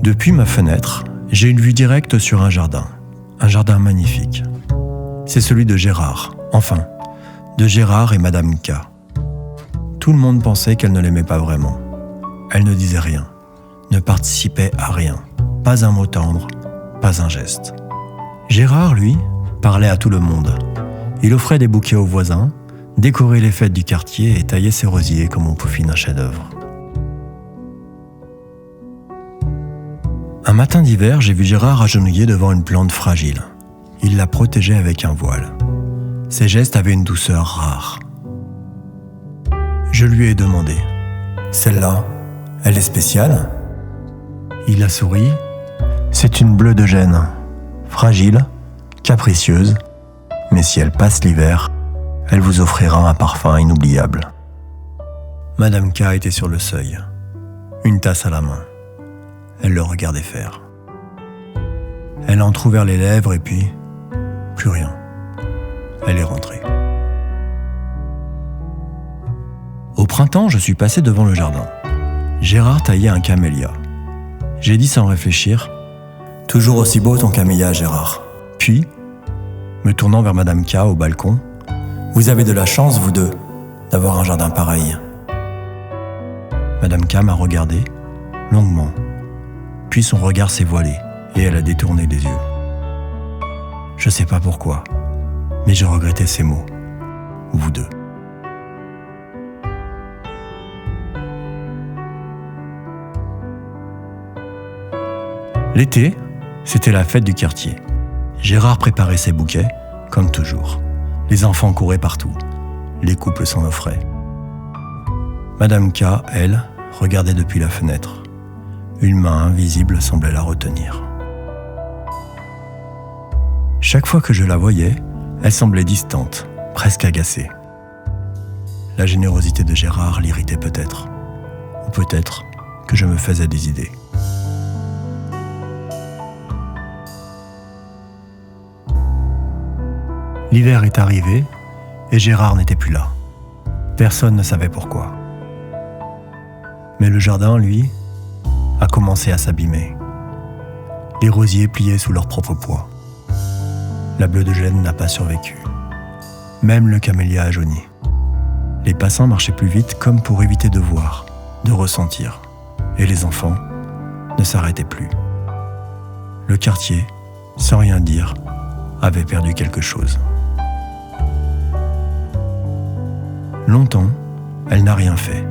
Depuis ma fenêtre, j'ai une vue directe sur un jardin magnifique. C'est celui de Gérard, enfin, de Gérard et Madame K. Tout le monde pensait qu'elle ne l'aimait pas vraiment. Elle ne disait rien, ne participait à rien, pas un mot tendre, pas un geste. Gérard, lui, parlait à tout le monde. Il offrait des bouquets aux voisins, décorait les fêtes du quartier et taillait ses rosiers comme on peaufine un chef-d'œuvre. Un matin d'hiver, j'ai vu Gérard agenouillé devant une plante fragile. Il la protégeait avec un voile. Ses gestes avaient une douceur rare. Je lui ai demandé « Celle-là, elle est spéciale ?» Il a souri. « C'est une bleue de Gênes, fragile, capricieuse, mais si elle passe l'hiver, elle vous offrira un parfum inoubliable. » Madame K était sur le seuil, une tasse à la main. Elle le regardait faire. Elle a entrouvert les lèvres et puis, plus rien. Elle est rentrée. Au printemps, je suis passé devant le jardin. Gérard taillait un camélia. J'ai dit sans réfléchir, « Toujours aussi beau ton camélia, Gérard. » Puis, me tournant vers Madame K au balcon, « Vous avez de la chance, vous deux, d'avoir un jardin pareil. » Madame K m'a regardé, longuement. Puis son regard s'est voilé et elle a détourné les yeux. Je sais pas pourquoi, mais j'ai regretté ces mots. Vous deux. L'été, c'était la fête du quartier. Gérard préparait ses bouquets, comme toujours. Les enfants couraient partout. Les couples s'en offraient. Madame K, elle, regardait depuis la fenêtre. Une main invisible semblait la retenir. Chaque fois que je la voyais, elle semblait distante, presque agacée. La générosité de Gérard l'irritait peut-être. Ou peut-être que je me faisais des idées. L'hiver est arrivé et Gérard n'était plus là. Personne ne savait pourquoi. Mais le jardin, lui, a commencé à s'abîmer. Les rosiers pliaient sous leur propre poids. La bleue de Gênes n'a pas survécu. Même le camélia a jauni. Les passants marchaient plus vite comme pour éviter de voir, de ressentir. Et les enfants ne s'arrêtaient plus. Le quartier, sans rien dire, avait perdu quelque chose. Longtemps, elle n'a rien fait.